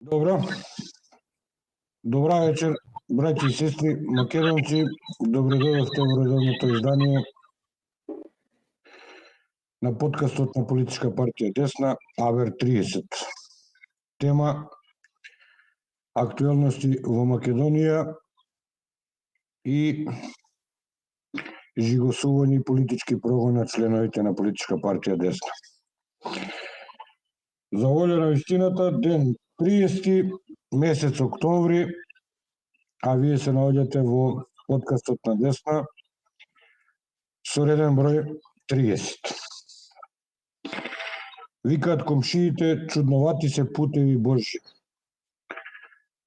Добро. Добра вечер, браќи и сестри, македонци. Добредојдовте во редовното издание на подкастот на Политичка партија Десна, АВЕР 30. Тема: актуелности во Македонија и жигосување и политички прогон на членовите на Политичка партија Десна. За волја на вистината, ден 30 месец октомври, а вие се наоѓате во подкастот на Десна со реден број 30. Викаат комшиите, чудновати се путеви Божји.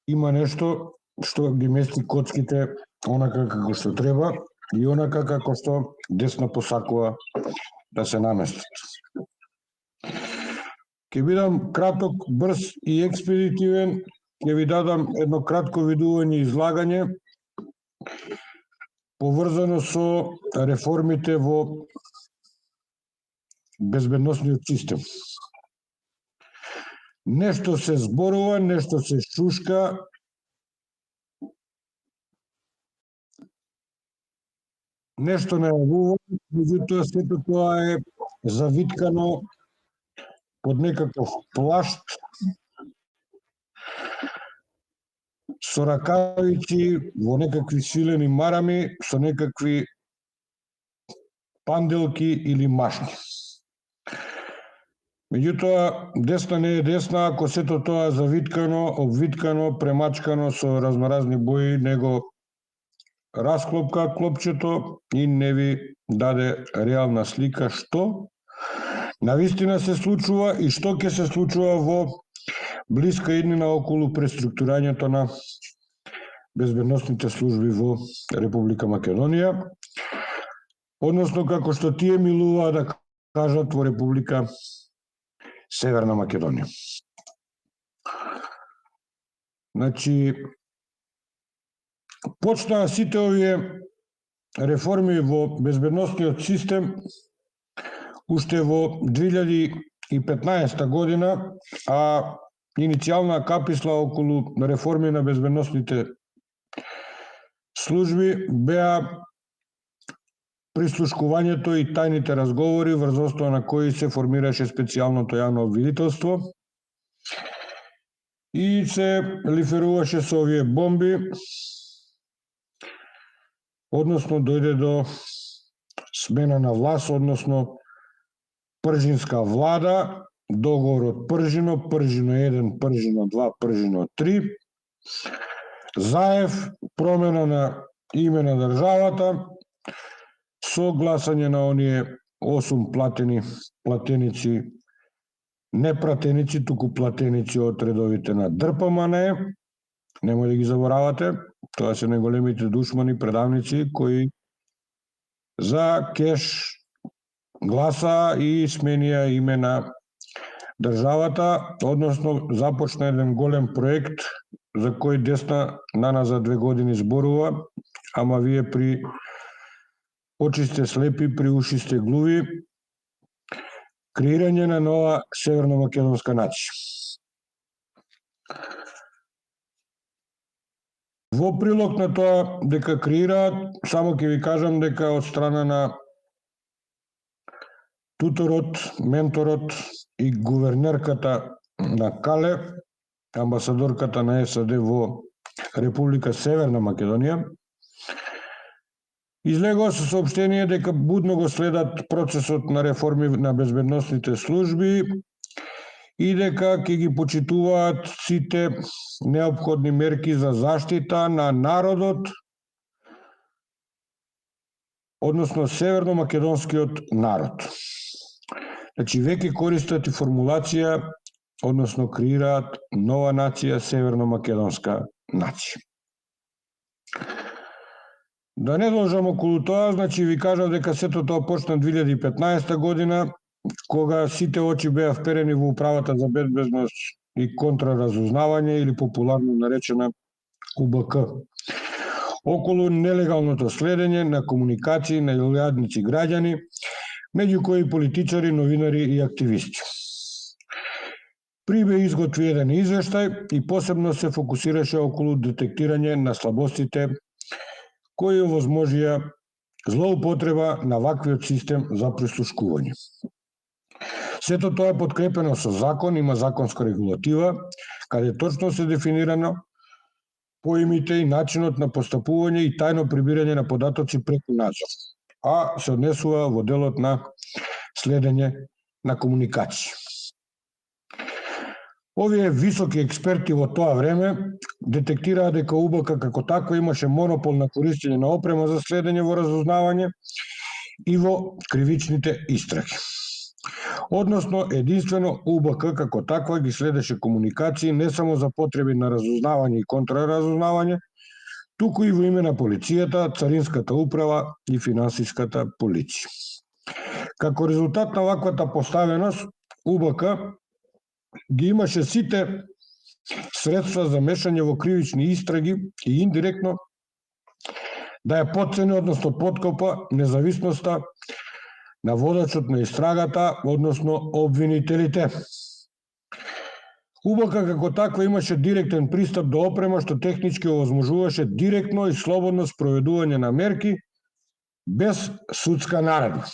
Има нешто што ги мести коцките онака како што треба и онака како што Десна посакува да се наместат. Ќе бидам краток, брз и експедитивен. Ќе ви дадам едно кратко видување и излагање поврзано со реформите во безбедносниот систем. Нешто се зборува, нешто се шушка, нешто најавува, меѓутоа сето тоа е завиткано под некаков плашт, со ракавици, во некакви свилени марами, со некакви панделки или машни. Меѓутоа, Десна не е Десна ако сето тоа завиткано, обвиткано, премачкано со разноразни бои, него расклопка клопчето и не ви даде реална слика што навистина се случува и што ќе се случува во блиска иднина околу преструктурањето на безбедносните служби во Република Македонија, односно како што тие милуваат да кажат во Република Северна Македонија. Значи, почнаа сите овие реформи во безбедносниот систем уште во 2015 година, а иницијална каписла околу реформи на безбедносните служби беа прислушкувањето и тајните разговори врз основа на кои се формираше специјалното јавно обвинителство и се лиферуваше со овие бомби, односно дојде до смена на власт, односно пржинска влада, договор од Пржино, Пржино 1, Пржино 2, Пржино 3, Заев, промена на име на државата, со гласање на оние 8 платеници, не пратеници, туку платеници од редовите на ДРПМН, немој да ги заборавате, тоа се најголемите душмани, предавници, кои за кеш гласа и сменија име на државата, односно започна еден голем проект за кој Десна наназад 2 години зборува, ама вие при очи сте слепи, при уши сте глуви, креирање на нова северно-македонска нација. Во прилог на тоа дека креираат, само ќе ви кажам дека од страна на туторот, менторот и гувернерката на Кале, амбасадорката на САД во Република Северна Македонија, излегува со соопштение дека будно го следат процесот на реформи на безбедносните служби и дека ќе ги почитуваат сите неопходни мерки за заштита на народот, односно северно-македонскиот народ. Значи, веќе користат и формулација, односно креираат нова нација, северно-македонска нација. Да не должам околу тоа, значи ви кажав дека сето тоа почна 2015 година, кога сите очи беа вперени во Управата за безбедност и контраразузнавање, или популарно наречена УБК, околу нелегалното следење на комуникации на илјадници граѓани, меѓу кои политичари, новинари и активисти. Прибе изготви еден извештај и посебно се фокусираше околу детектирање на слабостите кои овозможија злоупотреба на ваквиот систем за прислушкување. Сето тоа е подкрепено со закон, има законска регулатива, каде точно се дефинирано поимите и начинот на постапување и тајно прибирање на податоци преку надзор, а се однесува во делот на следење на комуникација. Овие високи експерти во тоа време детектираа дека УБК како таква имаше монопол на користење на опрема за следење во разузнавање и во кривичните истраги. Односно, единствено УБК како таква ги следеше комуникации не само за потреби на разузнавање и контраразузнавање, туку и во име на полицијата, царинската управа и финансиската полиција. Како резултат на ваквата поставеност, УБК ги имаше сите средства за мешање во кривични истраги и индиректно да ја потцени, односно подкопа независноста на водачот на истрагата, односно обвинителите. УБК како таква имаше директен пристап до опрема што технички овозможуваше директно и слободно спроведување на мерки без судска наредба,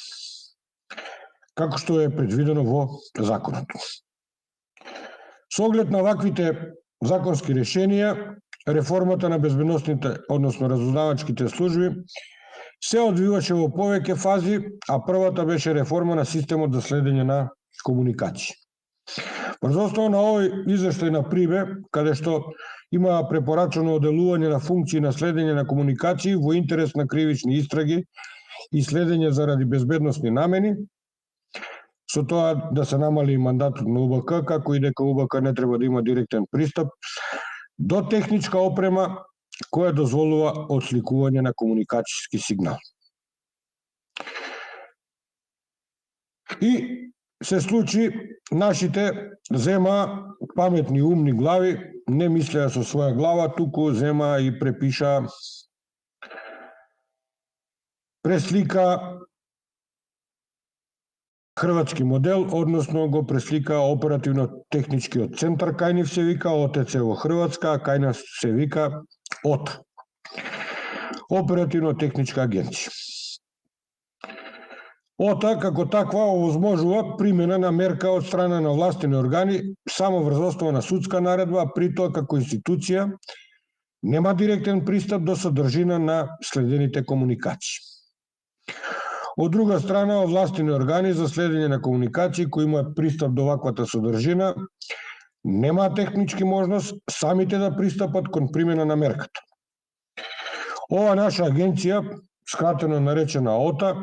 како што е предвидено во законот. Со оглед на ваквите законски решенија, реформата на безбедносните, односно разузнавачките служби, се одвиваше во повеќе фази, а првата беше реформа на системот за следење на комуникација. Врз основа на овој извештај на Прибе, каде што има препорачано оделување на функции на следење на комуникации во интерес на кривични истраги и следење заради безбедносни намени, со тоа да се намали мандатот на УБК, како и дека УБК не треба да има директен пристап до техничка опрема која дозволува отсликување на комуникацијски сигнал. И се случи, нашите зема паметни умни глави, не мислеа со своја глава, туку зема и препиша, преслика хрватски модел, односно го преслика оперативно-техничкиот центар, кај нив се вика ОТЦ во Хрватска, а кај нас се вика ОТ, Оперативно-техничка агенција. ОТА како таква овозможува примена на мерка од страна на властени органи само врз основа на судска наредба, а при тоа како институција нема директен пристап до содржина на следените комуникации. Од друга страна, овластени органи за следење на комуникации кои имаат пристап до ваквата содржина немаат технички можност самите да пристапат кон примена на мерката. Ова наша агенција, скратено наречена ОТА,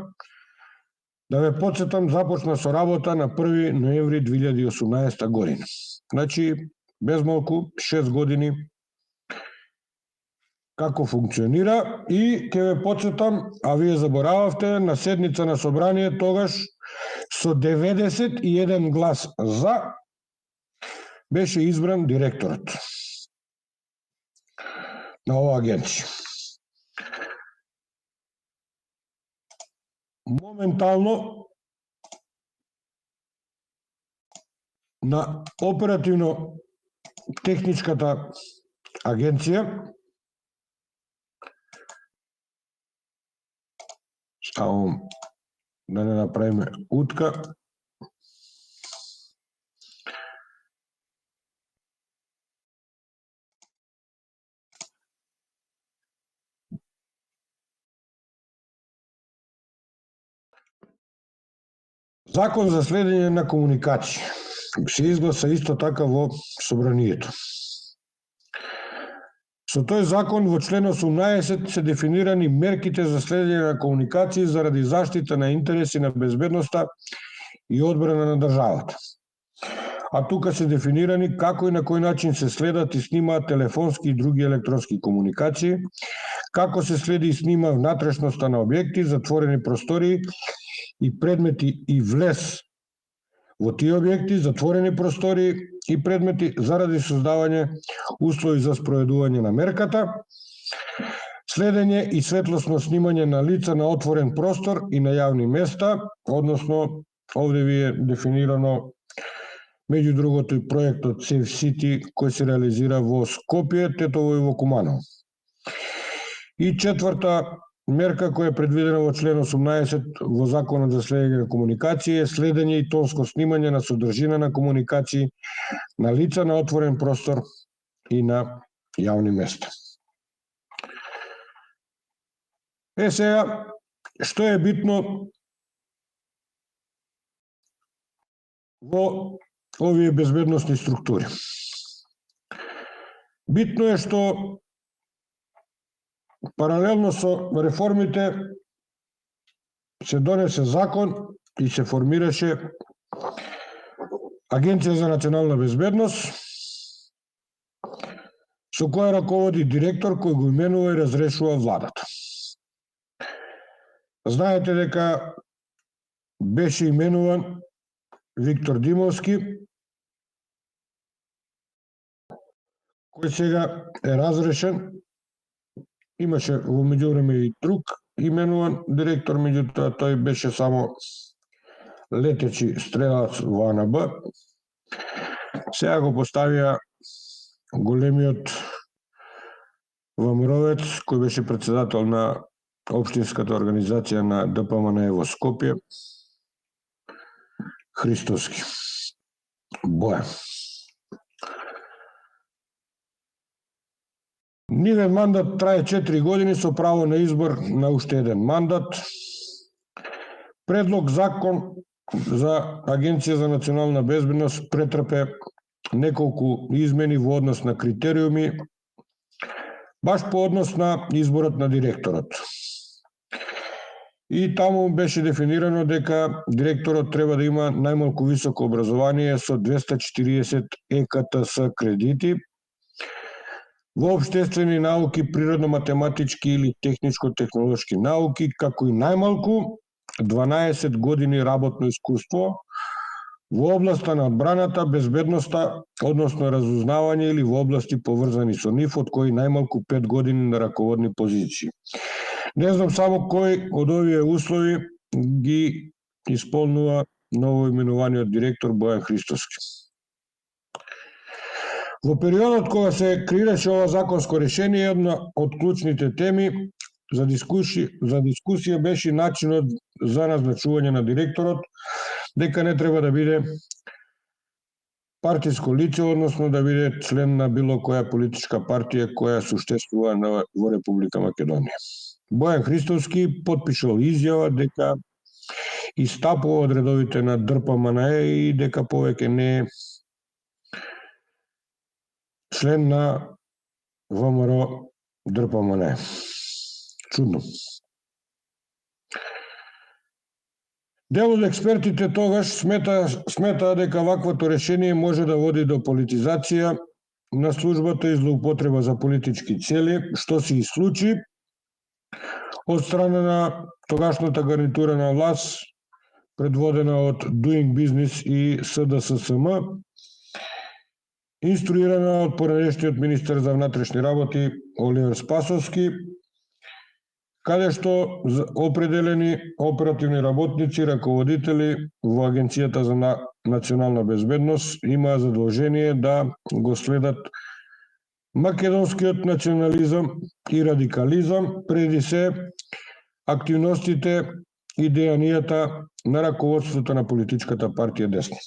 да ве потсетам, започна со работа на 1 ноември 2018 година. Значи, без малку 6 години како функционира и ќе ве потсетам, а вие заборававте, на седница на собрание тогаш со 91 глас за беше избран директорот на оваа агенција. Моментално на оперативно-техничката агенција само да не направиме утка. Закон за следење на комуникација се изгласа исто така во собранието. Со тој закон во член 18 се дефинирани мерките за следење на комуникации заради заштита на интереси на безбедноста и одбрана на државата. А тука се дефинирани како и на кој начин се следат и снимаат телефонски и други електронски комуникации, како се следи и снима внатрешноста на објекти, затворени простории и предмети и влез во тие објекти, затворени простории и предмети заради создавање услови за спроведување на мерката, следење и светлосно снимање на лица на отворен простор и на јавни места, односно овде ви е дефинирано меѓу другото и проектот Safe City кој се реализира во Скопје, Тетово и во Куманово. И четврта мерка која е предвидена во член 18 во Законот за следење на комуникации е следење и тонско снимање на содржина на комуникации на лица на отворен простор и на јавни места. Сега, што е битно во овие безбедносни структури? Битно е што паралелно со реформите се донесе закон и се формираше Агенција за национална безбедност, со која раководи директор кој го именува и разрешува владата. Знаете дека беше именуван Виктор Димовски, кој сега е разрешен. Имаше во меѓувреме и друг именуван директор, меѓутоа тој беше само летечи стрелац во АНБ. Сега го поставија големиот ВМРО-вец кој беше председател на општинската организација на ДПМН во Скопје, Христовски. Бојан. Нивен мандат трае 4 години со право на избор на уште еден мандат. Предлог закон за Агенција за национална безбедност претрпе неколку измени во однос на критериуми, баш по однос на изборот на директорот. И таму беше дефинирано дека директорот треба да има најмалку високо образование со 240 ЕКТС кредити во општествени науки, природно-математички или техничко-технолошки науки, како и најмалку 12 години работно искуство во областа на одбраната, безбедноста, односно разузнавање или во области поврзани со нив, од кои најмалку 5 години на раководни позиции. Не знам само кој од овие услови ги исполнува новоименуваниот директор Бојан Христовски. Во периодот кога се креираше ова законско решение, една од клучните теми за дискусија беше начинот за назначување на директорот, дека не треба да биде партиско лице, односно да биде член на било која политичка партија која суштествува во Република Македонија. Бојан Христовски потпишал изјава дека истапува од редовите на ДРПМН и дека повеќе не е член на ВМРО ДРПМН. Чудно. Дел од експертите тогаш сметаа дека ваквото решение може да води до политизација на службата и злоупотреба за политички цели, што се и случи од страна на тогашната гарнитура на власт, предводена од Doing Business и СДССМ, инструирана од поранешниот министер за внатрешни работи Оливер Спасовски, каде што определени оперативни работници, раководители во Агенцијата за национална безбедност имаа задолжение да го следат македонскиот национализам и радикализам, преди се активностите и дејанијата на раководството на политичката партија Десна.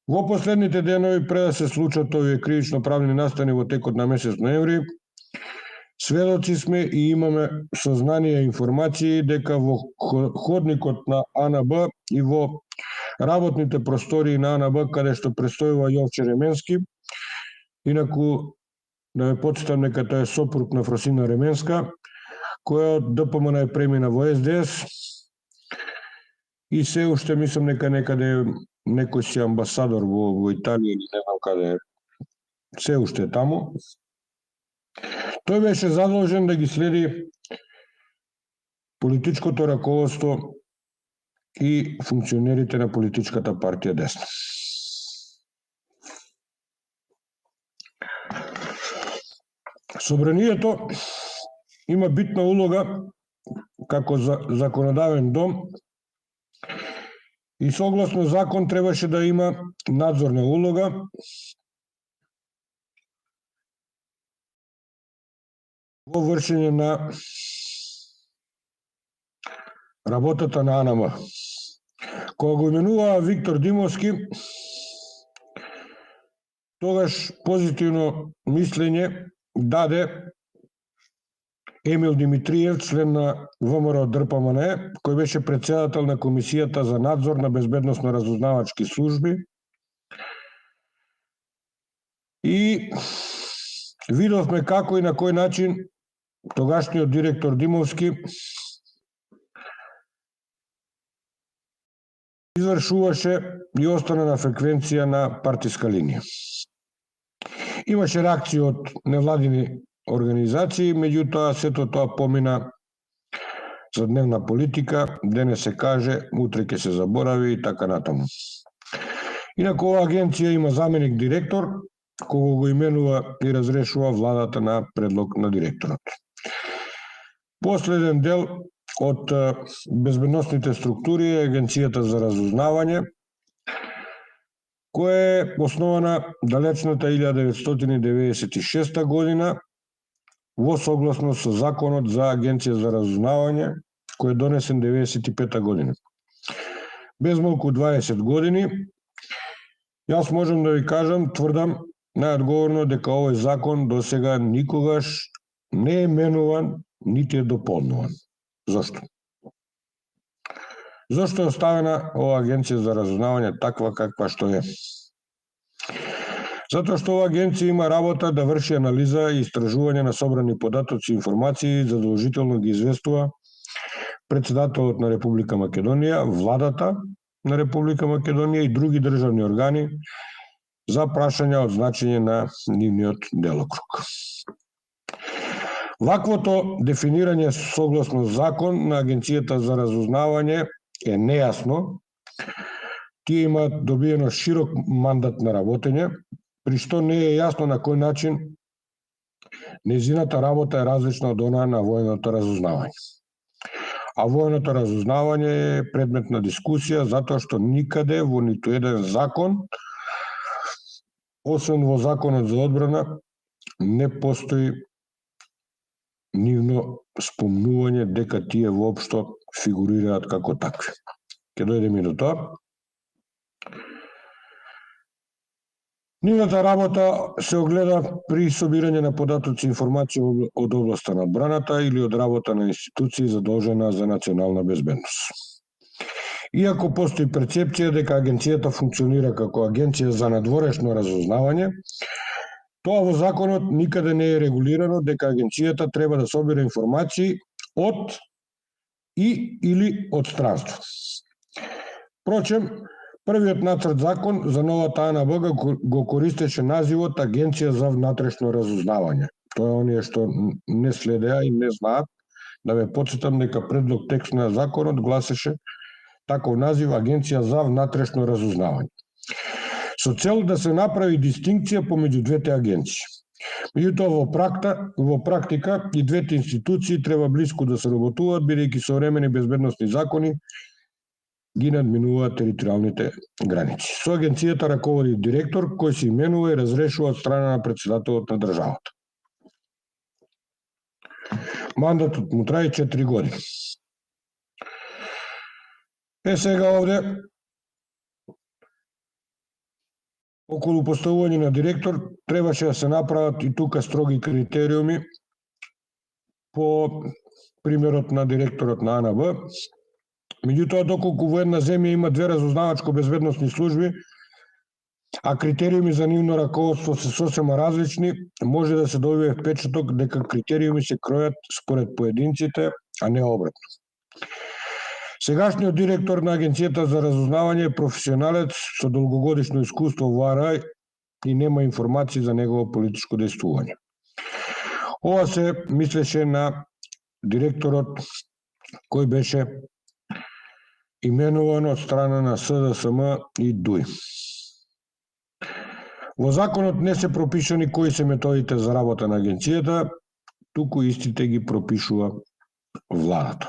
Во последните денови, пред да се случат овие кривично правни настани во текот на месец ноември, сведоци сме и имаме сознание и информации дека во ходникот на АНБ и во работните простории на АНБ, каде што престојува Јовче Ременски, инаку да ве потстам дека тој е сопруг на Фросина Ременска, која од ДПМН премина во СДС и се уште мислам нека некаде некој си амбасадор во Италија или не знам каде, се уште е таму. Тој беше задолжен да ги следи политичкото раководство и функционерите на политичката партија Десна. Собранието има битна улога како законодавен дом и согласно закон требаше да има надзорна улога во вршење на работата на АНМ. Кога го именуваа Виктор Димовски, тогаш позитивно мислење даде Емил Димитриев, член на ВМРО ДРПМН, кој беше председател на Комисијата за надзор на безбедносно-разузнавачки служби. И видовме како и на кој начин тогашниот директор Димовски извршуваше и остана на фреквенција на партиска линија. Имаше реакции од невладини организации, меѓутоа сето тоа помина за дневна политика, денес се каже, утре ќе се заборави и така натаму. Инаку оваа агенција има заменик директор, кога го именува и разрешува владата на предлог на директорот. Последен дел од безбедносните структури е Агенцијата за разузнавање, која е основана далечната 1996 година во согласно со законот за Агенција за разузнавање, кој е донесен 95 година. Без малку 20 години, јас можам да ви кажам, тврдам најодговорно дека овој закон досега никогаш не е менуван, нити е дополнуван. Зошто? Зошто е оставена оваа Агенција за разузнавање таква каква што е? Затоа што оваа агенција има работа да врши анализа и истражување на собрани податоци и информации, задолжително ги известува председателот на Република Македонија, владата на Република Македонија и други државни органи за прашања од значење на нивниот делокруг. Ваквото дефинирање согласно закон на Агенцијата за разузнавање е нејасно. Тие имаат добиено широк мандат на работење, при што не е јасно на кој начин незината работа е различна од онаа на военото разузнавање. А военото разузнавање е предмет на дискусија, затоа што никаде во ниту еден закон, освен во Законот за одбрана, не постои нивно спомнување дека тие воопшто фигурираат како такви. Ке дојдеме и до тоа. Нивната работа се огледа при собирање на податоци и информации од областа на одбраната или од работа на институции задолжена за национална безбедност. Иако постои перцепција дека агенцијата функционира како агенција за надворешно разузнавање, тоа во законот никаде не е регулирано дека агенцијата треба да собира информации од и или од странство. Впрочем, првиот нацрт закон за новата АНБ го користеше називот Агенција за внатрешно разузнавање. Тоа е оние што не следеа и не знаат, да ве потсетам дека предлог текст на законот гласеше таков назив Агенција за внатрешно разузнавање, со цел да се направи дистинкција помеѓу двете агенции. Меѓутоа во практика и двете институции треба блиску да се работуваат, бидејќи современи безбедносни закони ги надминуваат територијалните граници. Со агенцијата раководи директор кој се именува и разрешува од страна на председателот на државата. Мандатот му трае 4 години. Сега овде околу поставување на директор требаше да се направат и тука строги критериуми по примерот на директорот на АНБ. Меѓутоа, доколку во една земја има две разузнавачко-безбедносни служби, а критериуми за нивно раководство се сосема различни, може да се добие впечаток дека критериуми се кројат според поединците, а не обратно. Сегашниот директор на Агенцијата за разузнавање е професионалец со долгогодишно искуство во АРА и нема информации за негово политичко дејствување. Ова се мислеше на директорот кој беше именуван од страна на СДСМ и ДУИ. Во законот не се пропишани кои се методите за работа на агенцијата, туку истите ги пропишува владата.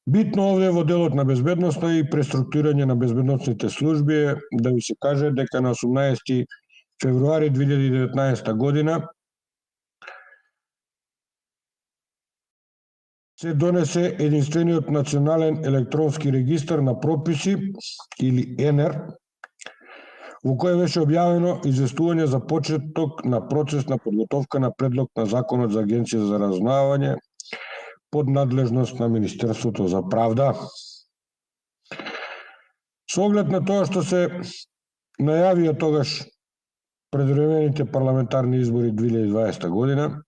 Битно овде во делот на безбедноста и преструктурирање на безбедносните служби е да ви се каже дека на 18 февруари 2019 година се донесе единствениот национален електронски регистар на прописи или ЕНЕР, во кој беше објавено известување за почеток на процес на подготовка на предлог на Законот за Агенција за разузнавање под надлежност на Министерството за правда. Со оглед на тоа што се најавија тогаш предвремените парламентарни избори 2020 година,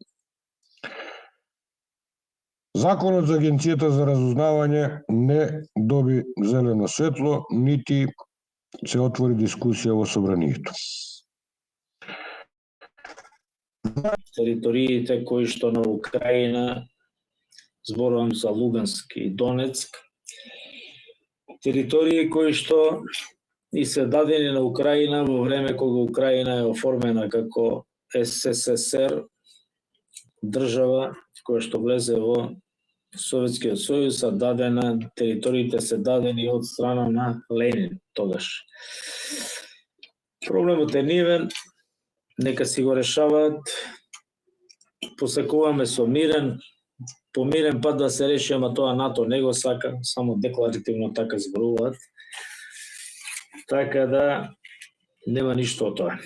Законот за Агенцијата за разузнавање не доби зелено светло, нити се отвори дискусија во собранието. Териториите кои што на Украина, зборувам за Луганск и Донецк, територии кои што и се дадени на Украина во време кога Украина е оформена како СССР, држава која што влезе во Советскиот сојуз, а дадена, териториите се дадени од страна на Ленин тогаш. Проблемот е нивен, нека си го решаваат, посакуваме со по мирен пат да се реши, ама тоа НАТО не го сака, само декларативно така зборуваат. Така да нема ништо од тоа.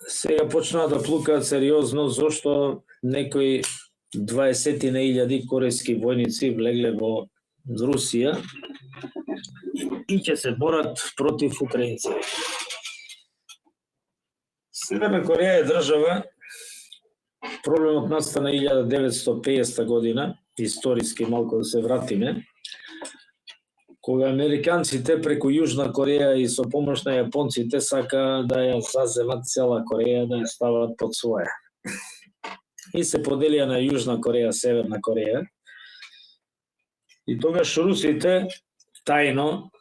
Сега почнаа да плукаат сериозно зошто некои 20.000 корејски војници влегле во Русија и ќе се борат против украинци. Северна Кореја е држава, проблемот настана 1950 година, историски малку да се вратиме, кога американците преку Јужна Кореја и со помош на јапонците сака да ја заземат цела Кореја, да ја стават под своја. И се поделија на Јужна Кореја, Северна Кореја. И тогаш русите тајно,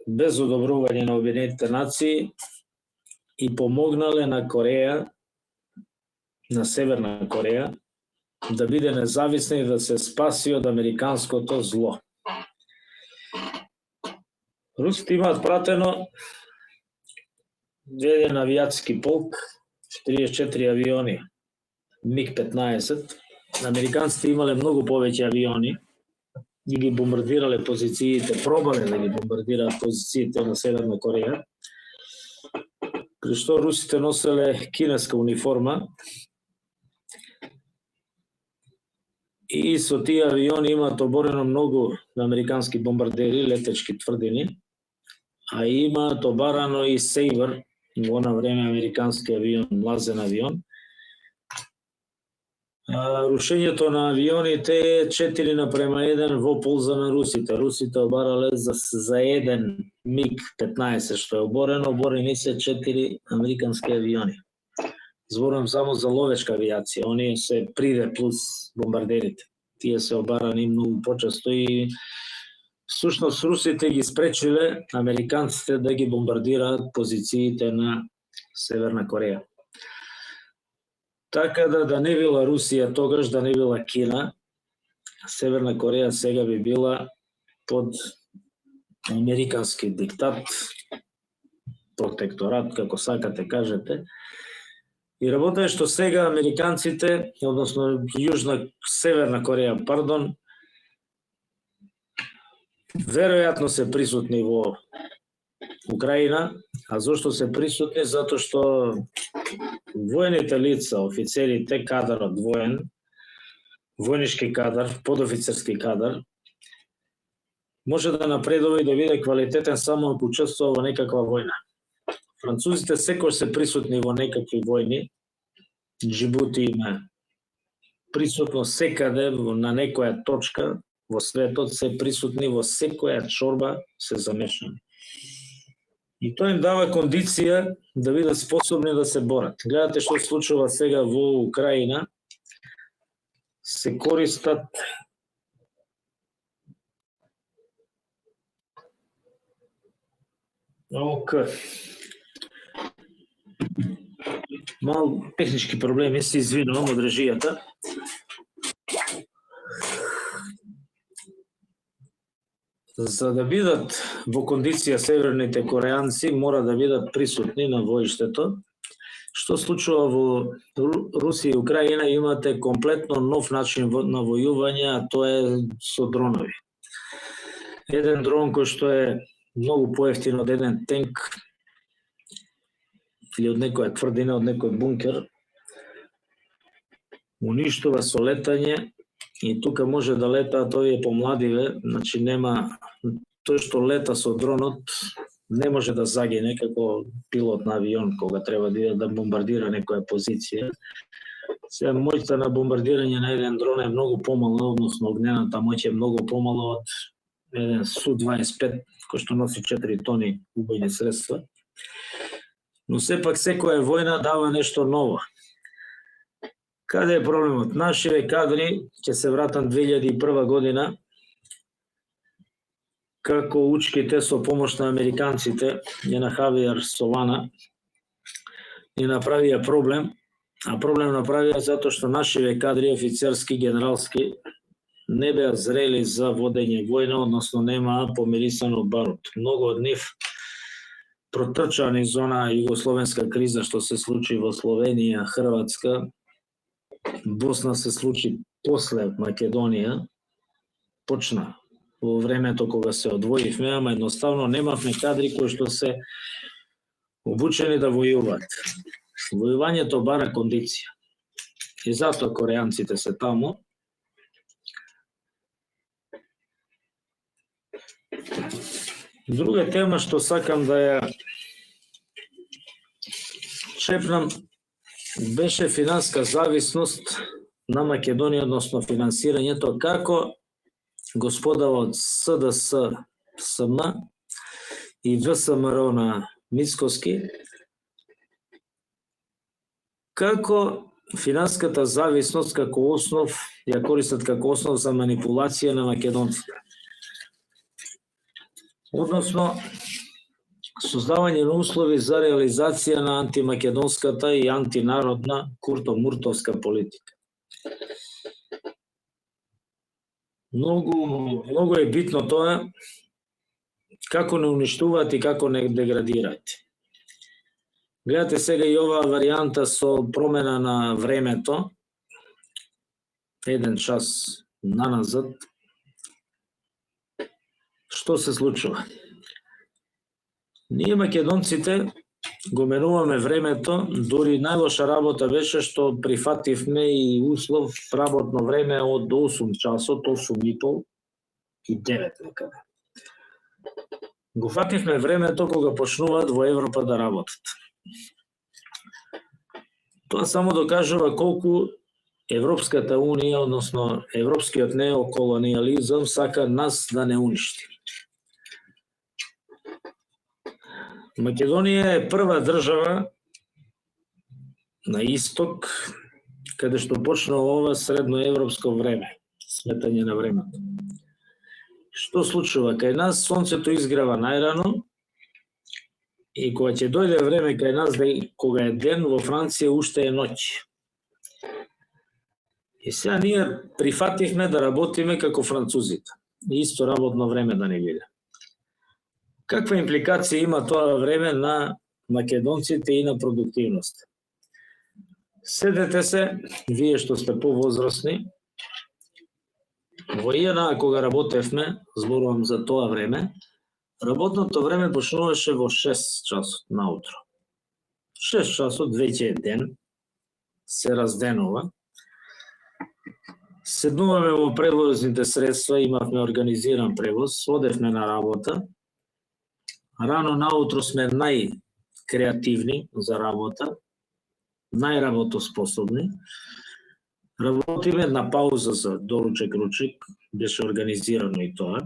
без одобрување на Обединетите нации, и помогнале на Кореја, на Северна Кореја, да биде независна и да се спаси од американското зло. Русите имаат пратено еден авијатски полк, 34 авиони, МиГ-15. Американците имале многу повеќе авиони и ги бомбардирале позициите, пробале да ги бомбардираат позициите на Северна Кореја, при што русите носеле кинеска униформа и со тие авиони имаат оборено многу американски бомбардери, летечки тврдини, а имаат обарано и Сейбр, во она време американски авион, млазен авион. Рушењето на авионите е 4:1 во полза на русите. Русите обарале за еден МиГ-15 што е оборени се 4 американски авиони. Зборувам само за ловечка авијација, оние се приде плюс бомбардерите. Тие се обарани многу почесто и всушност русите ги спречиле американците да ги бомбардираат позициите на Северна Кореја. Така да не била Русија тогаш, да не била Кина, Северна Кореја сега би била под американски диктат, протекторат, како сакате кажете. И работа е што сега американците, односно Северна Кореја, пардон, веројатно се присутни во Украина. А зошто се присутни? Затоа што војните лица, офицерите, кадарот воен, војнички кадар, подофицерски кадар, може да напредува и да биде квалитетен само ако учествува во некаква војна. Французите секој се присутни во некакви војни, Џибути има присутно секаде на некоја точка во светот, се присутни во секоја чорба, се замешани. И тоа им дава кондиција да бидат способни да се борат. Гледате што се случува сега во Украина, се користат мал технички проблеми, се извинувам од режијата. За да бидат во кондиција северните кореанци, мора да бидат присутни на воиштето. Што случува во Русија и Украина, имате комплетно нов начин на војување, а тоа е со дронови. Еден дрон кој што е многу поевтин од еден тенк или од некоја тврдина, од некој бункер, уништува со летање и тука може да летаат овие помладиве, значи нема тој што лета со дронот не може да загине како пилот на авион кога треба да бомбардира некоја позиција. Сега моќта на бомбардирање на еден дрон е многу помала, односно огнената моќ е многу помала од еден Су-25 кој што носи 4 тони убојни средства. Но сепак секоја војна дава нешто ново. Каде е проблемот? Нашите кадри, ќе се вратам 2001 година, како учките со помош на американците, на Хавиер Солана, ни направија проблем, а проблем направија затоа што нашите кадри, офицерски, генералски, не беа зрели за водење војна, односно немаа помирисано барут. Многу од нив протрчаа низ зона југословенска криза што се случи во Словенија, Хрватска, Босна се случи после Македонија, почна во времето кога се одвоивме, ама едноставно немавме кадри кои што се обучени да војуваат. Војувањето бара кондиција. И затоа кореанците се таму. Друга тема што сакам да ја чепнам беше финанска зависност на Македонија, односно финансирањето, како господава од СДС-СМ и ВСМР на Мицкоски, како финанската зависност како основ, ја користат како основ за манипулација на македонците. Односно, создавање на услови за реализација на антимакедонската и антинародна курто-муртовска политика. Многу е битно тоа како не уништуваат и како не деградираат. Гледате сега и оваа варијанта со промена на времето, еден час наназад. Што се случува? Ние македонците го менуваме времето, дури најлоша работа беше што прифативме и услов работно време од 8 часот, 8,5 и 9 некаде. Го фативме времето кога почнуваат во Европа да работат. Тоа само докажува колку Европската Унија, односно европскиот неоколониализам, сака нас да не уништи. Македонија е прва држава на исток каде што почна ова средноевропско време, сметање на времето. Што случува? Кај нас сонцето изгрева најрано и кога ќе дојде време кај нас, кога е ден, во Франција уште е ноќ. И сега ние прифативме да работиме како французите. Исто работно време да не биде. Каква импликација има тоа време на македонците и на продуктивност? Седете се, вие што сте повозрастни, во ИНА кога работевме, зборувам за тоа време, работното време почнуваше во 6 часот наутро. 6 часот веќе е ден, се разденува. Седнуваме во превозните средства, имавме организиран превоз, одевме на работа. Рано наутро сме најкреативни за работа, најработоспособни. Работиме на пауза за доручек-ручек, беше организирано и тоа.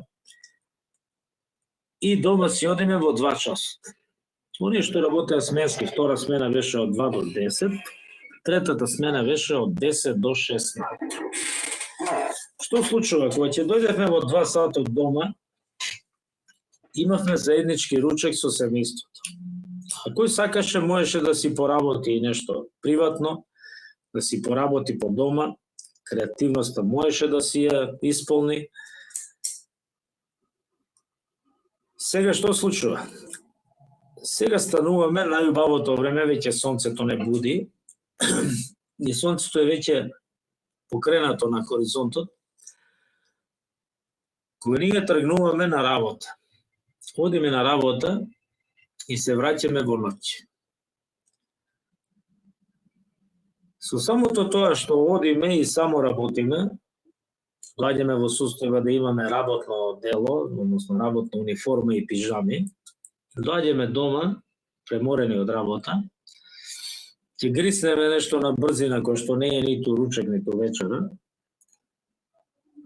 И дома си одиме во 2 часот. Оние што работеа сменски, втора смена беше од 2 до 10, третата смена беше од 10 до 16. Што случува? Кога ќе дојдевме во 2 сата од дома, имавме заеднички ручек со семејството. А кој сакаше, можеше да си поработи и нешто приватно, да си поработи по дома, креативноста можеше да си ја исполни. Сега што случува? Сега стануваме најубавото време, веќе сонцето не буди и сонцето е веќе покренато на хоризонтот. Кога ние тргнуваме на работа, одиме на работа и се враќаме во ноќ. Со самото тоа што одиме и само работиме, доаѓаме во состојба да имаме работно дело, односно работна униформа и пижами, доаѓаме дома, преморени од работа, ќе гриснеме нешто на брзина кој што не е ниту ручек, ниту вечера,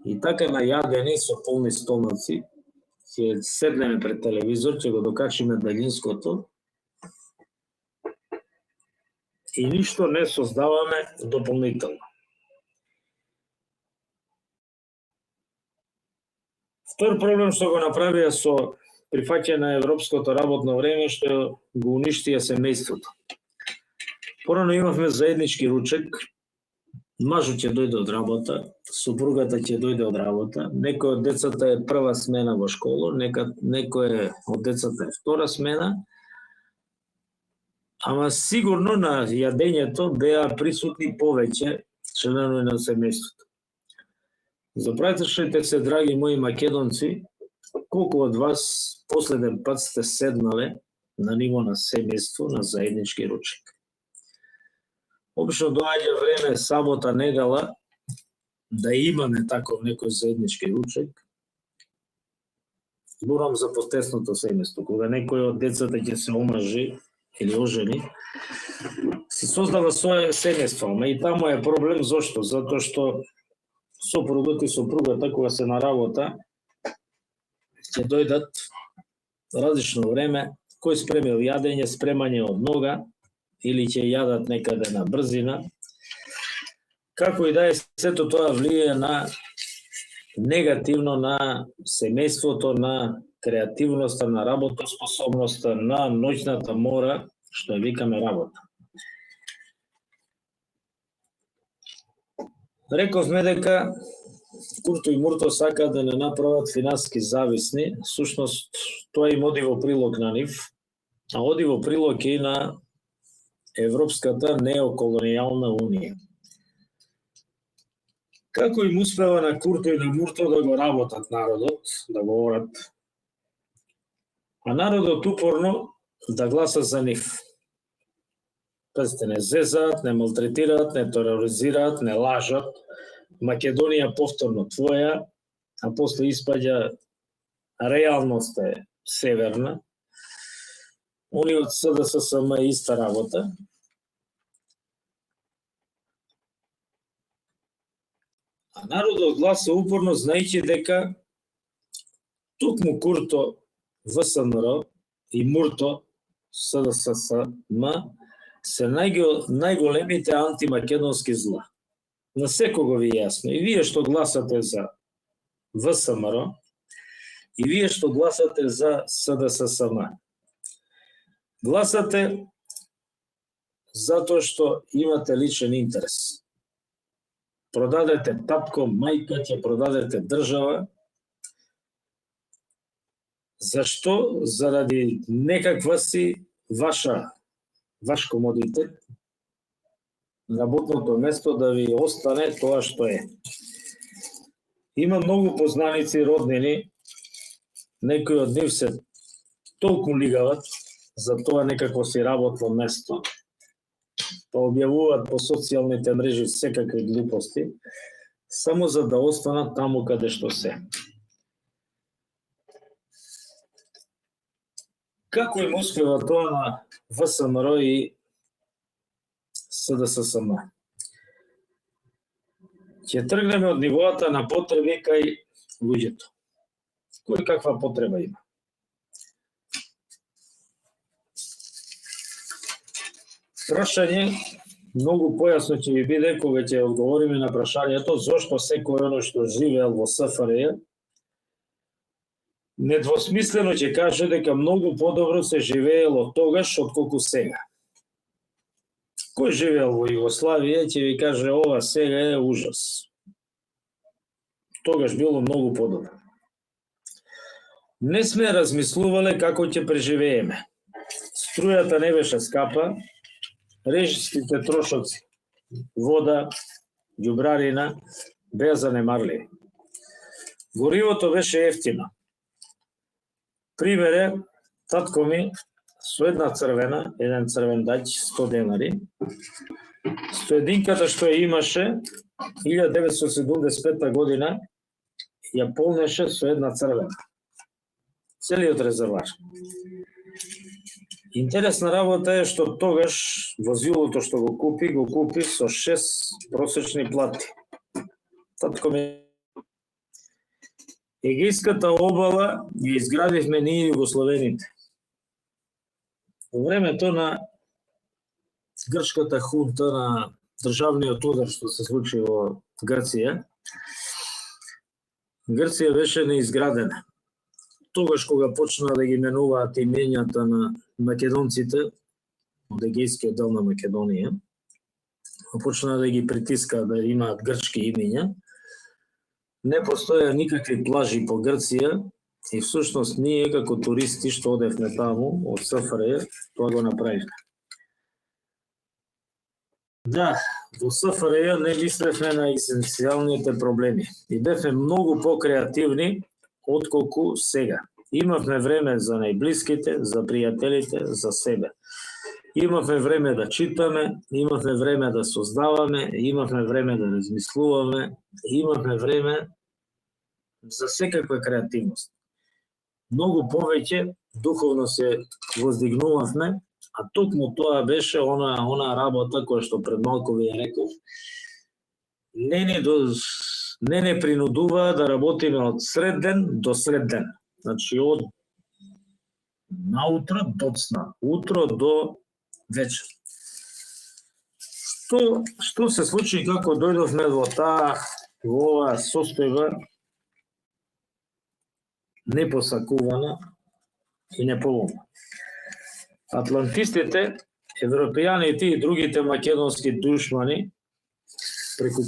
и така најадени со полни стомаци, ќе седнеме пред телевизор, ќе го докачиме далинското и ништо не создаваме дополнително. Втор проблем што го направија со прифаќање на европското работно време, што го уништија семејството. Порано имавме заеднички ручек, мажот ќе дојде од работа, супругата ќе дојде од работа, некој од децата е прва смена во школа, некој од децата е втора смена, ама сигурно на јадењето беа присутни повеќе членови на семејството. Запратешете се, драги мои македонци, колку од вас последен пат сте седнале на ниво на семејство, на заеднички ручек? Обично доаѓа време сабота, недела, да имаме таков некој заеднички ручек. Зборам за потесното семејство, кога некој од децата ќе се омажи или ожени, се создава своје семејство, ама и таму е проблем. Зошто? Затоа што сопругот и сопругата, кога се на работа, ќе дојдат различно време, кој спремил јадење, спремање од нога, или ќе јадат некаде на брзина. Како и да е, сето тоа влијае на негативно на семејството, на креативноста, на работоспособноста, на ноќната мора, што ја викаме работа. Рековме дека Курто и Мурто сакаат да не направат финансиски зависни, всушност тоа им оди во прилог на нив, а оди во прилог и на Европската неоколонијална унија. Како им успева на Курто и на Мурто да го работат народот, да го орат, а народот упорно да гласа за нив. Пазите, не зезаат, не малтретираат, не тероризираат, не лажат. Македонија повторно твоја, а после испаѓа реалност е северна. Они од СДССМ иста работа. А народот гласа упорно, знаејќи дека токму Курто ВСНР и Мурто СДССМ се најголемите антимакедонски зла. На секого ви е јасно. И вие што гласате за ВСМР, и вие што гласате за СДССМ. Гласате затоа што имате личен интерес. Продадете татко, мајка, ќе продадете држава. Зашто? Заради некаква си ваш комодитет, работното место да ви остане тоа што е. Има многу познаници, роднини, некои од нив се толку лигават за тоа некакво си работно место, па објавуваат по социјалните мрежи секакви глупости, само за да останат таму каде што се. Како им успева тоа на ВСМР и СДССМ? Ќе тргнеме од нивоата на потреби кај луѓето. Кој каква потреба има? Прашање многу појасно ќе ви биде кога ќе одговориме на прашањето зошто секој оној што живеел во СФРЈ недвосмислено ќе каже дека многу подобро се живеело тогаш отколку сега. Кој живеел во Југославија ќе ви каже ова сега е ужас. Тогаш било многу подобро. Не сме размислувале како ќе преживееме. Струјата не беше скапа, режистите трошоци, вода, ѓубрарина беа занемарливи. Горивото беше ефтино. Примере, татко ми со една црвена, еден црвен дајќ, 100 денари, стоединката што ја имаше, 1975 година, ја полнеше со една црвена. Целиот резервар. Интересна работа е што тогаш возилото што го купи со 6 просечни плати. Татко ми Егејската обала ја изградивме ние југословените. Во времето на грчката хунта, на државниот удар што се случи во Грција, Грција беше неизградена. Тогаш кога почна да ги менуваат имењата на македонците, од егејскиот дел на Македонија, почна да ги притискаат да имаат грчки имења, не постоја никакви плажи по Грција и всушност ние како туристи што одевме таму од СФРЈ, тоа го направивме. Да, во СФРЈ не мислевме на есенцијалните проблеми и бевме многу покреативни отколку сега. Имавме време за најблиските, за пријателите, за себе. Имавме време да читаме, имавме време да создаваме, имавме време да размислуваме, имавме време за секаква креативност. Многу повеќе духовно се воздигнувавме, а токму тоа беше она работа која што пред малку ви ја реков. Не принудува да работиме од сред ден до сред ден. Значи од наутро до цна, утро до вечер. Што се случи како дојдовме во оваа состојба непосакувана и неполомна? Атлантистите, европејаните и другите македонски душмани преку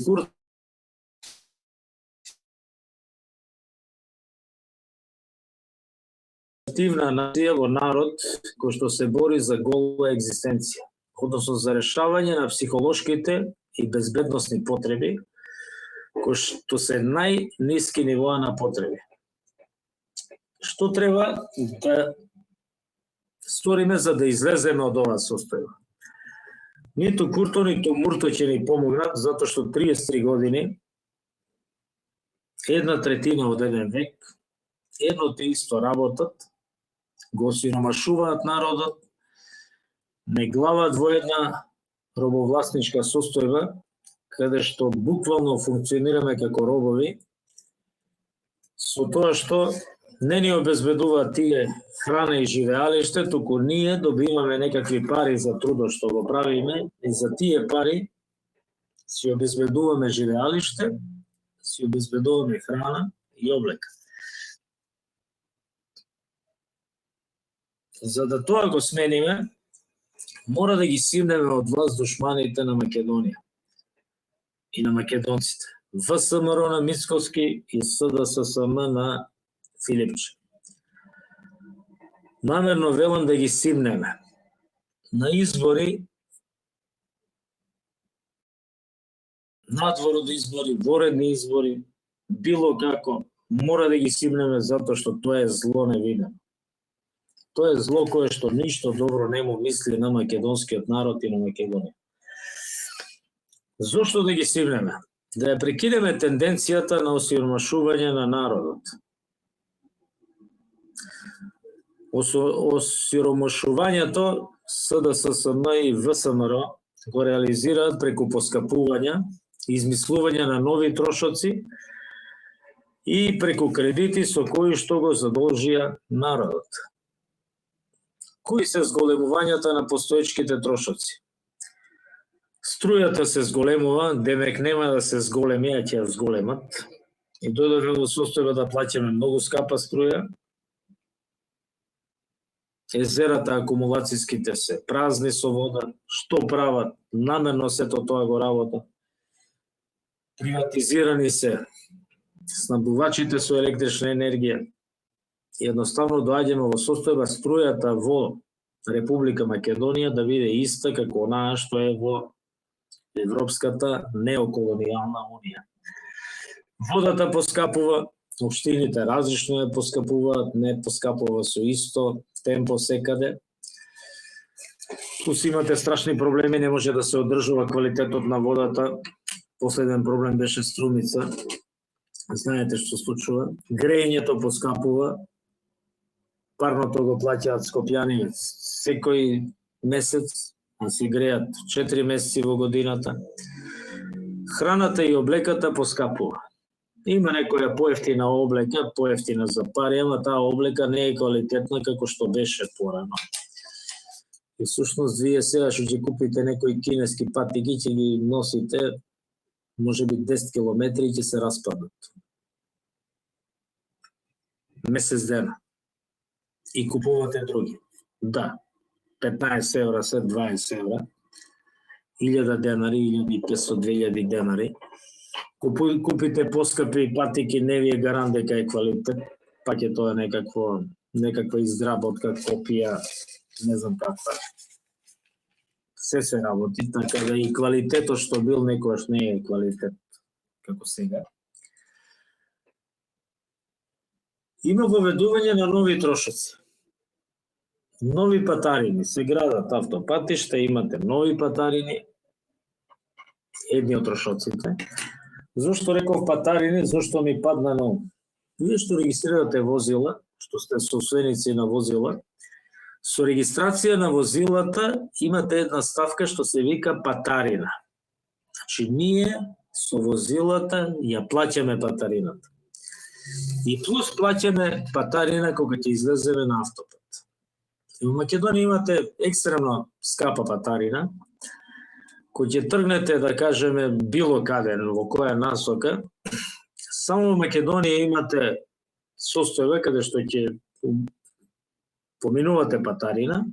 активна нација во народ кој што се бори за гола екзистенција, односно за решавање на психолошките и безбедносни потреби, кои што се најниски нивоа на потреби. Што треба да сториме за да излеземе од оваа состојба? Ниту Курто, ниту Мурто ќе ни помогнат, затоа што 33 години, 1/3 од еден век, едно те исто работат, го осиромашуваат народот, не глават во една робовласничка состојба, каде што буквално функционираме како робови, со тоа што не ни обезбедуваат тие храна и живеалиште, туку ние добиваме некакви пари за трудот што го правиме и за тие пари си обезбедуваме живеалиште, си обезбедуваме храна и облека. За да тоа го смениме, мора да ги симнеме од власт душманите на Македонија и на македонците. ВСМР на Мицкоски и СДССМ на Филипче. Намерно велам да ги симнеме. На избори, надвор од избори, воредни избори, било како, мора да ги симнеме затоа што тоа е зло невидено. Тоа е зло кое што ништо добро не му мисли на македонскиот народ и на Македонија. Зошто да ги симнеме? Да ја прекинеме тенденцијата на осиромашување на народот. Осиромашувањето СДССМ и ВСМР го реализираат преку поскапувања, измислување на нови трошоци и преку кредити со кои што го задолжија народот. Кои се зголемувањата на постоечките трошоци? Струјата се зголемува, демек нема да се зголеми, а ќе ја зголемат. И дојдовме во состојба да плаќаме многу скапа струја. Езерата акумулацијските се празни со вода. Што прават? Намерно сето тоа го работа. Приватизирани се снабдувачите со електрична енергија. Едноставно доаѓаме во состојба струјата во Република Македонија да биде иста како онаа што е во Европската неоколонијална унија. Водата поскапува, општините различно ја поскапуваат, не поскапува со исто темпо секаде. Тус имате страшни проблеми, не може да се одржува квалитетот на водата. Последен проблем беше струмица. Знаете што случува. Грејењето поскапува. Парното го плаќаат скопјани секој месец, а си греат 4 месеци во годината. Храната и облеката поскапува. Има некоја поевтина облека, поевтина за пари, ама таа облека не е квалитетна како што беше порано. И всушност вие сега што ќе купите некои кинески патики, ќе ги носите може би 10 километри и ќе се распаднат. Месец дена. И купувате други. Да, 15 евра се 20 евра, 1000 денари, 1500-2000 денари. Купите поскапи патики, не ви е гарант дека е квалитет, пак е тоа некаква изработка, копија, не знам каква. Се работи, така да и квалитетот што бил некојаш не е квалитет како сега. Има воведување на нови трошоци. Нови патарини, се градат автопатишта, имате нови патарини, едни од трошоците. Зошто реков патарини, зошто ми падна на ум? Вие што регистрирате возила, што сте собственици на возила, со регистрација на возилата имате една ставка што се вика патарина. Значи, ние со возилата ја плаќаме патарината. И плюс плаќаме патарина кога ќе излеземе на автопат. И во Македонија имате екстремно скапа патарина, кој ќе тргнете, да кажеме, било каде, во која насока, само во Македонија имате состојба каде што ќе поминувате патарина,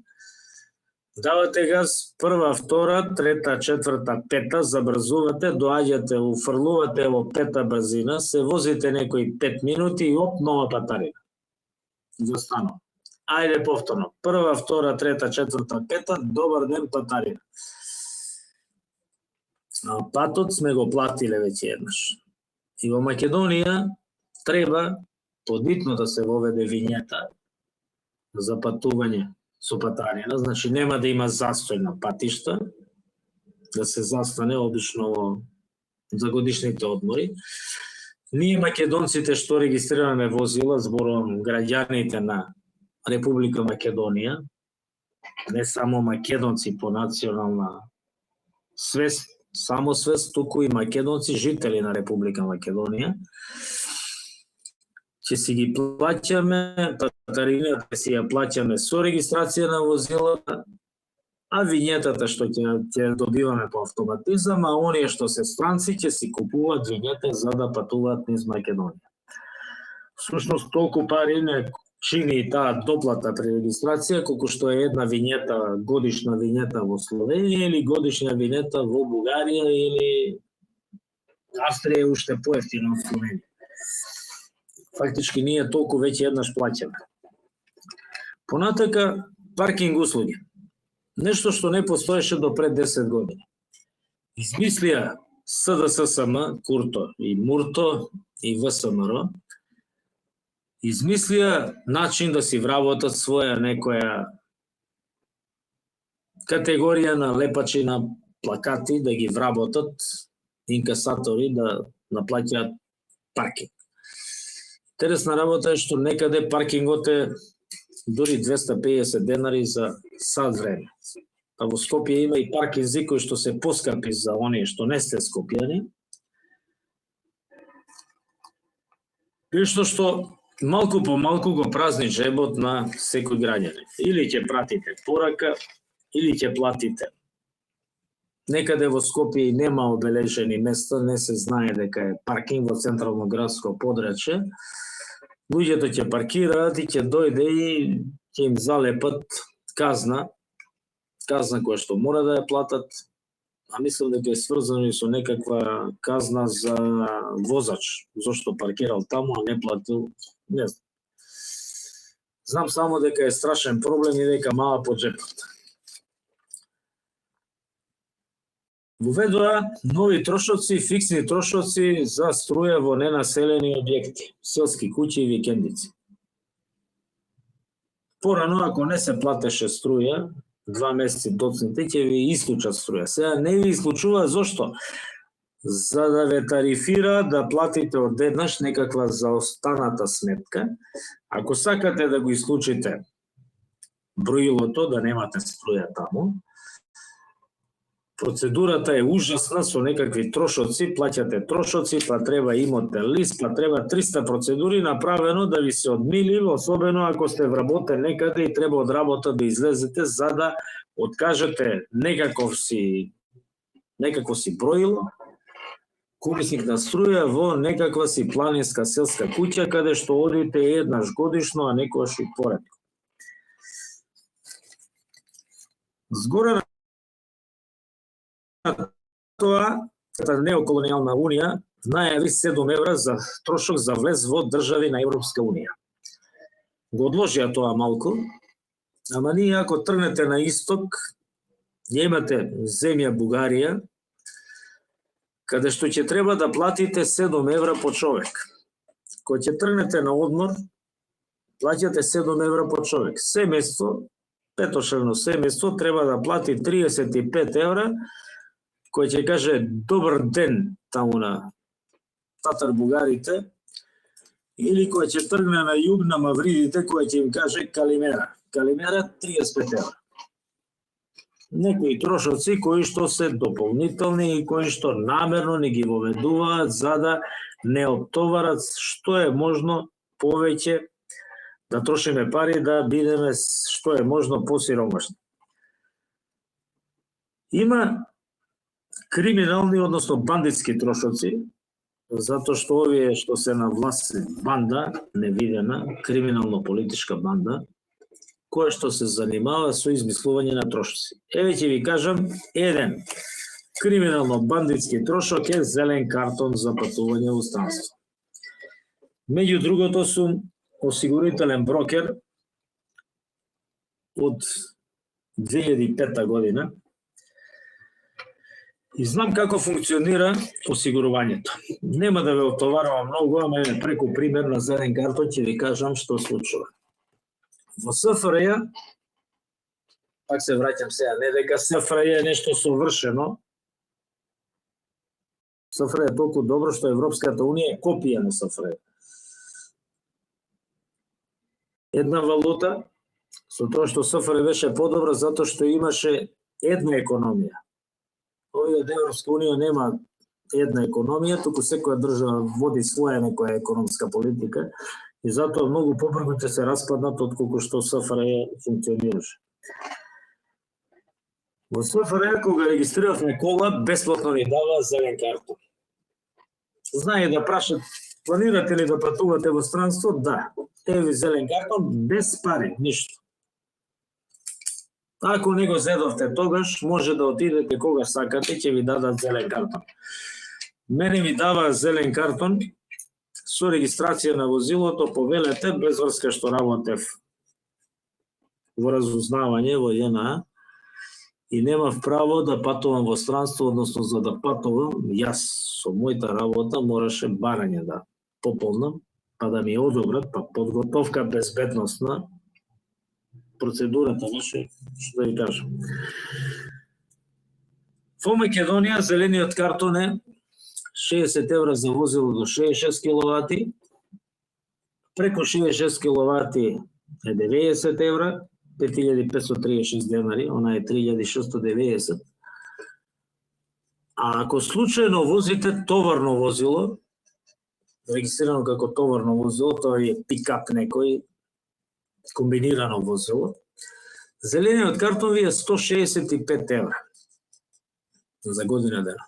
давате газ, прва, втора, трета, четврта, пета, забрзувате, доаѓате, уфрлувате во пета брзина, се возите некои 5 минути и оп, нова патарина. Застанува. Ајде повторно. Прва, втора, трета, четврта, пета, добар ден, патарина. А патот сме го платиле веќе еднаш. И во Македонија треба подитно да се воведе вињета за патување со патарина, значи нема да има застој на патишта, да се застане обично за годишните одмори. Ние македонците што регистрираме возила, зборувам граѓаните на Република Македонија, не само македонци по национална свест, самосвест, туку и македонци жители на Република Македонија, ќе си ги плаќаме патарината, си ја плаќаме со регистрација на возила, а вињетата што ќе добиваме по автоматизам, а оние што се странци ќе си купуваат вињета за да патуваат низ Македонија. Всушност толку пари не чини и таа доплата при регистрација, колку што е една вињета, годишна вињета во Словенија или годишна вињета во Бугарија или Австрија уште поевтина од Словенија. Фактички ние толку веќе еднаш плаќаме. Понатака паркинг услуги. Нешто што не постоеше до пред 10 години. Измислија СДССМ, Курто и Мурто и ВСМР, измислија начин да си вработат своја некоја категорија на лепачи на плакати, да ги вработат инкасатори да наплаќаат паркинг. Интересна работа е што некаде паркингот е дури 250 денари за сат време. А во Скопје има и паркинзи кои што се поскапи за оние што не сте скопјани. Нешто што малку по малку го празни джебот на секој граѓанин. Или ќе пратите порака, или ќе платите. Некаде во Скопје нема обележени места, не се знае дека е паркинг во централно градско подрачје. Луѓето ќе паркираат и ќе дојде и ќе им залепат казна која што мора да ја платат, а мислам дека е сврзано и со некаква казна за возач, зашто паркирал таму, а не платил, не знам. Знам само дека е страшен проблем и дека мала по джепот. Воведува нови трошоци, фиксни трошоци за струја во ненаселени објекти, селски куќи и викендици. Порано, ако не се платеше струја, 2 месеци доцните ќе ви исклучат струја. Сега не ви исклучува зошто? За да ве тарифира да платите одеднаш некаква заостаната сметка. Ако сакате да го исклучите броилото, да немате струја таму, процедурата е ужасна со некакви трошоци, плаќате трошоци, па треба имотен лист, па треба 300 процедури направено да ви се одмили, особено ако сте вработен некаде и треба од работа да излезете за да откажете некакво си броило, корисник на струја во некаква си планинска селска куќа каде што одите еднаш годишно, а некојаш и поредко. Згоре тоа, неоколонијална унија најави 7 евра за трошок за влез во држави на Европска унија. Го одложија тоа малку, ама ние ако тргнете на исток, имате земја Бугарија, каде што ќе треба да платите 7 евра по човек. Кога ќе тргнете на одмор, плаќате 7 евра по човек. Семејство, петошевно семејство, треба да плати 35 евра, кој ќе каже добар ден таму на татар бугарите, или кој ќе тргне на југ на мавридите, кој ќе им каже калимера. Калимера 35 евра. Некои трошоци кои што се дополнителни и кои што намерно не ги воведуваат за да не оттоварат што е можно повеќе да трошиме пари, да бидеме што е можно посиромашни. Има криминални, односно бандитски трошоци, затоа што овие што се на власт банда, невидена, криминално-политичка банда, која што се занимава со измислување на трошоци. Еве ќе ви кажам, еден криминално-бандитски трошок е зелен картон за патување во странство. Меѓу другото сум осигурителен брокер од 2005 година и знам како функционира осигурувањето. Нема да ве отоварувам многу, ама преку пример на зелен картон ќе ви кажам што случува. Во СФРЈ, пак се враќам сега, не дека СФРЈ е нешто совршено. СФРЈ е толку добро што Европската унија е копија на СФРЈ. Една валута, со тоа што СФРЈ беше подобра затоа што имаше една економија. Овие од Европска унија нема една економија, туку секоја држава води своја некоја економска политика и затоа многу побрзо ќе се распаднат отколку што СФРЈ функционираше. Во СФРЈ кога регистриравме кола, бесплатно ни дава зелен картон. Знае да прашат, планирате ли да патувате во странство? Да. Еви зелен картон без пари, ништо. Ако не го зедовте тогаш, може да отидете кога сакате, ќе ви дадат зелен картон. Мене ми дава зелен картон со регистрација на возилото, повелете, без врска што работев во разузнавање во ЈНА и немав право да патувам во странство, односно за да патувам, јас со мојата работа мораше барање да пополнам, па да ми одобрат, па подготовка безбедносна, процедурата беше, што да ви кажам. Во Македонија зелениот картон е 60 евра за возило до 66 киловати, преку 66 киловати е 90 евра, 5536 денари, она е 3690. А ако случајно возите товарно возило, регистрирано како товарно возило, тоа е пикап некој, комбинирано возило, зелениот картон ви е 165 евра за година дена.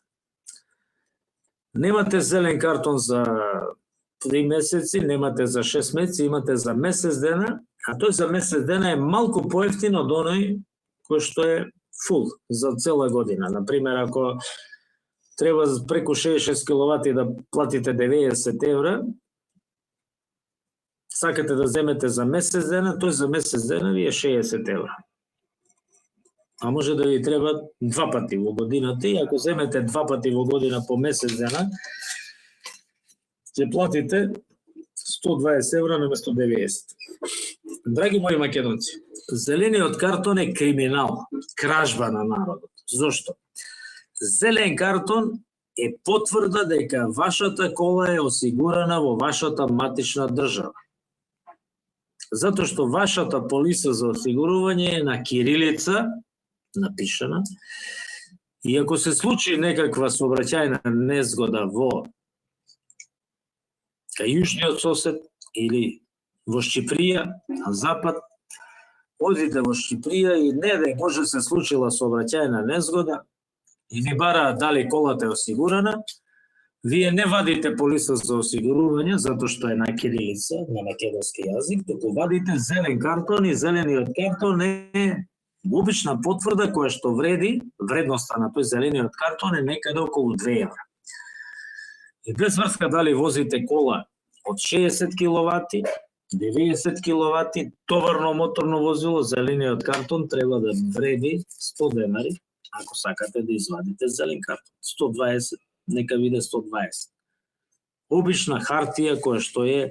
Немате зелен картон за 3 месеци, немате за 6 месеци, имате за месец дена, а тој за месец дена е малку поевтин од оној кој што е фул за цела година. Например, ако треба преку 66 киловати да платите 90 евра, сакате да земете за месец дена, тој за месец дена ви е 60 евра. А може да ви треба 2 пати во годината и ако земете 2 пати во година по месец дена, ќе платите 120 евра наместо 90. Драги мои македонци, зелениот картон е криминал, кражба на народот. Зошто? Зелен картон е потврда дека вашата кола е осигурана во вашата матична држава. Затоа што вашата полиса за осигурување е на кирилица, напишана, и ако се случи некаква сообраќајна незгода во кај јужниот сосед или во Шчиприја, на запад, одите во Шчиприја и не да може се случила сообраќајна незгода и ви бараат дали колата е осигурана, вие не вадите полиса за осигурување, затоа што е на кирилица, на македонски јазик, туку вадите зелен картон и зелениот картон е обична потврда која што вреди, вредноста на тој зелениот картон е некаде околу 2 евра. И без врска дали возите кола од 60 киловати, 90 киловати, товарно моторно возило, зелениот картон треба да вреди 100 денари, ако сакате да извадите зелен картон. 120, нека биде 120. Обична хартија која што е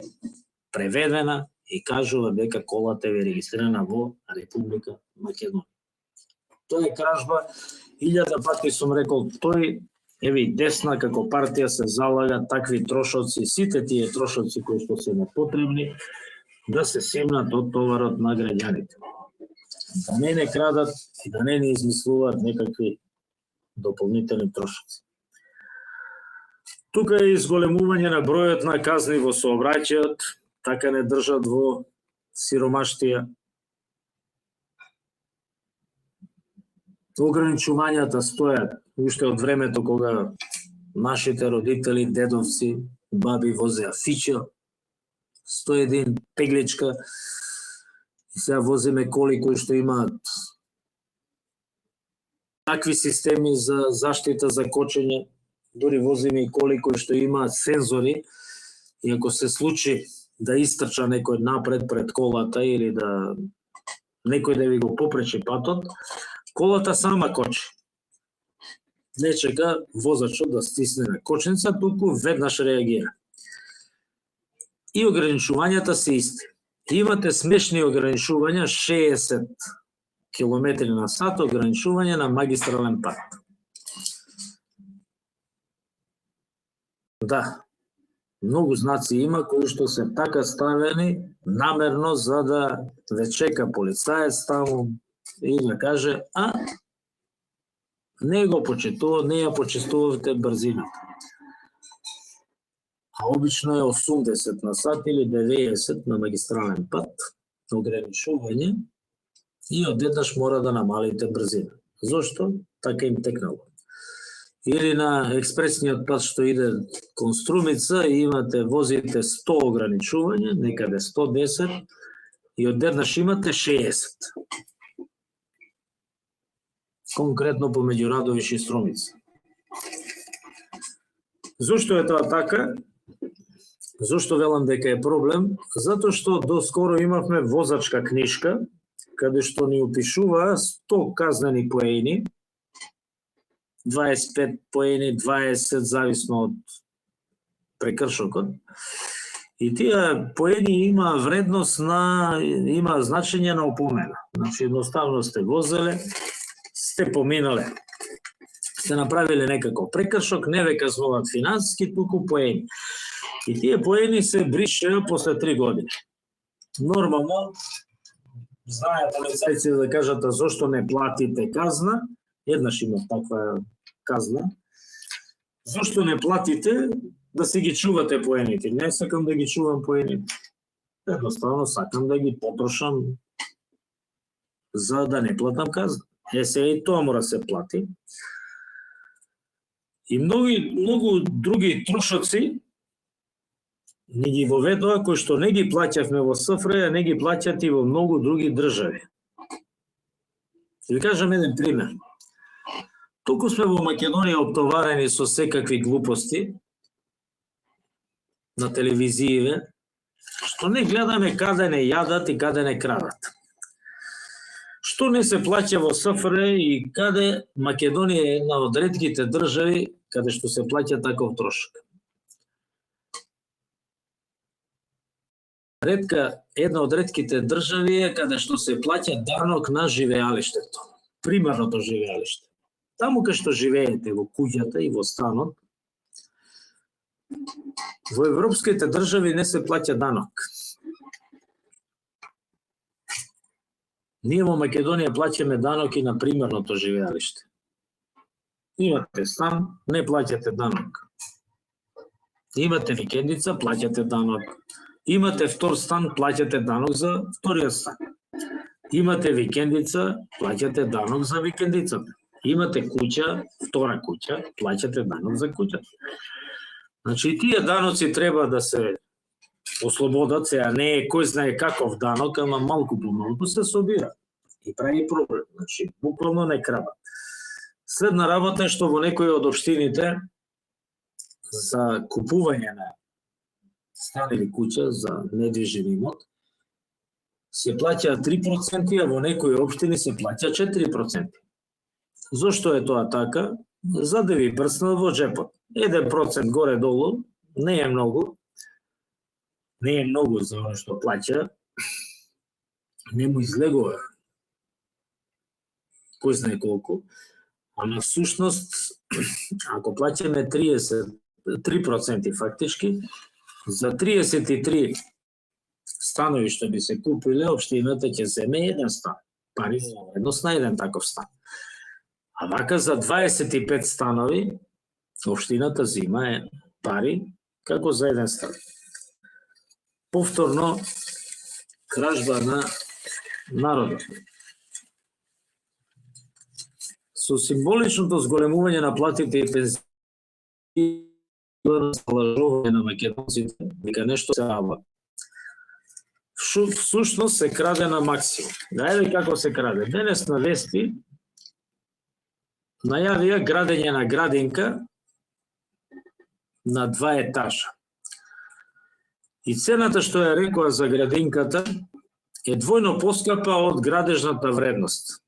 преведена и кажува дека колата е регистрирана во Република Македонија. Тоа е кражба, 1000 пати сум рекол, тој, еви, десна како партија се залага такви трошоци, сите тие трошоци кои што се непотребни, да се семнат од товарот на граѓаните. Да не крадат и да не измислуваат некакви дополнителни трошоци. Тука е изголемување на бројот на казни во сообраќајот, така не држат во сиромаштија. Ограничувањата стојат уште од времето кога нашите родители, дедовци, баби возеа фичо, 101 пегличка, и сега возиме коли кои што имаат такви системи за заштита за кочење, дури возиме и коли кои што имаат сензори, и ако се случи да истрча некој напред пред колата или да некој да ви го попречи патот, колата сама кочи. Не чека возачот да стисне на кочница, туку веднаш реагира. И ограничувањата се исти. Имате смешни ограничувања, 60 км на сат ограничување на магистрален пат. Да, многу знаци има кои што се така ставени намерно за да ве чека полицаец таму и да каже, не го почитува, не ја почитувате брзината. А обично е 80 на сат или 90 на магистрален пат, ограничување, и одеднаш мора да намалите брзина. Зошто? Така им текнало. Или на експресниот пат што иде кон Струмица и имате, возите 100 ограничување, некаде 110, и одеднаш имате 60. Конкретно помеѓу Радовиш и Струмица. Зошто е тоа така? Зошто велам дека е проблем? Затоа што доскоро имавме возачка книжка, каде што ни опишува 100 казнени поени, 25 поени, 20, зависно од прекршокот. И тие поени има вредност има значење на опомена. Значи, едноставно сте возеле, сте поминале, сте направиле некако прекршок, не ве казнуваат финансиски, туку поени. И тие поени се бришеа после 3 години. Нормално, знаат полицајци да кажат зошто не платите казна, еднаш има таква казна, зошто не платите да си ги чувате поените. Не сакам да ги чувам поените. Едноставно сакам да ги потрошам за да не платам казна. Сега и тоа мора се плати. И многу други трошоци не ги воведоа кои што не ги плаќавме во СФР, а не ги плаќат и во многу други држави. Ќе ви кажам еден пример. Толку сме во Македонија оптоварени со секакви глупости на телевизиите, Што не гледаме каде не јадат и каде не крадат. Што не се плаќа во СФР и каде Македонија е една од ретките држави каде што се плаќа таков трошок. Една од ретките држави е каде што се плаќа данок на живеалиштето, примарното живеалиште. Таму кај што живеете во куќата и во станот, во европските држави не се плаќа данок. Ние во Македонија плаќаме данок и на примерното живеалиште. Имате стан, не плаќате данок. Имате викендица, плаќате данок. Имате втор стан, плаќате данок за вториот стан. Имате викендица, плаќате данок за викендицата. Имате куќа, втора куќа, плаќате данок за куќата. Значи, тие даноци треба да се ослободат, сега не е кој знае каков данок, ама малку по малку се собира и прави проблем. Значи, буквално не краба. Следна работа е што во некои од општините за купување на стан или куќа за недвижен имот се плаќа 3%, а во некои општини се плаќа 4%. Зошто е тоа така? За да ви брснат во джепот. 1% горе-долу не е многу. Не е многу за оно што плаќа. Не му излегува кој знае колку. Ама всушност, ако плаќаме 3% фактички, за 33 станови што би се купиле, општината ќе земе еден стан. Пари за вредност на еден таков стан. А вака за 25 станови, општината зима пари како за еден стан. Повторно, кражба на народот. Со символичното зголемување на платите и пензии залажување на македонците, дека нешто се ава. Всушност се краде на максимум. Дајде како се краде. Денес на вести најавија градење на градинка на 2 етажа. И цената што ја рекоа за градинката е двојно поскапа од градежната вредност.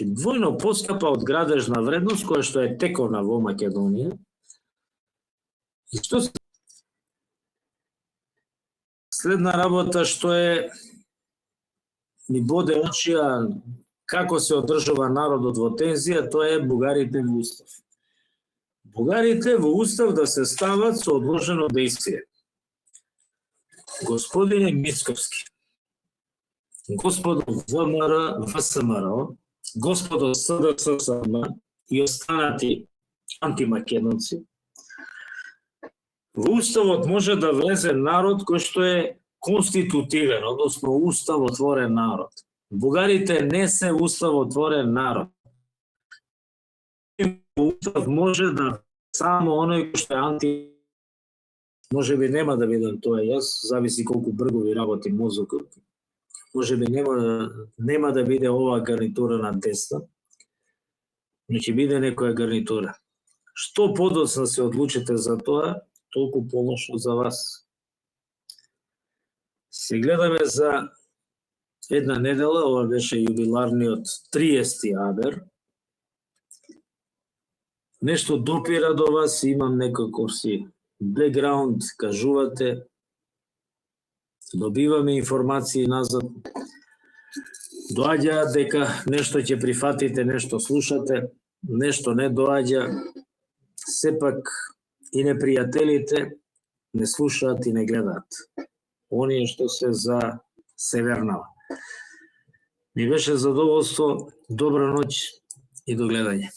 Двојно поскапа од градежна вредност која што е тековна во Македонија. И што се следна работа што ми боде очија како се одржува народот во тензија, тоа е бугарите во устав. Бугарите во устав да се стават со одложено дејствие. Господине Мицковски, господо ВМРО, ВСМР, господо СДСМ и останати антимакедонци, во уставот може да влезе народ кој што е конститутивен, односно уставотворен народ. Бугарите не се уставотворен народ. Устав може да само оној кој што е анти. Може би нема да видам тоа јас, зависи колку брзо ви работи мозокот. Може би нема да биде оваа гарнитура на десна, но ќе биде некоја гарнитура. Што подоцна се одлучите за тоа, толку полошо за вас. Се гледаме за една недела, ова беше јубиларниот 30 абер. Нешто допира до вас, имам некаков си бекграунд, кажувате, добиваме информации назад, доаѓа дека нешто ќе прифатите, нешто слушате, нешто не доаѓа, сепак и непријателите не слушаат и не гледаат. Оние што се за Севернава. Ми беше задоволство, добра ноќ и до гледање.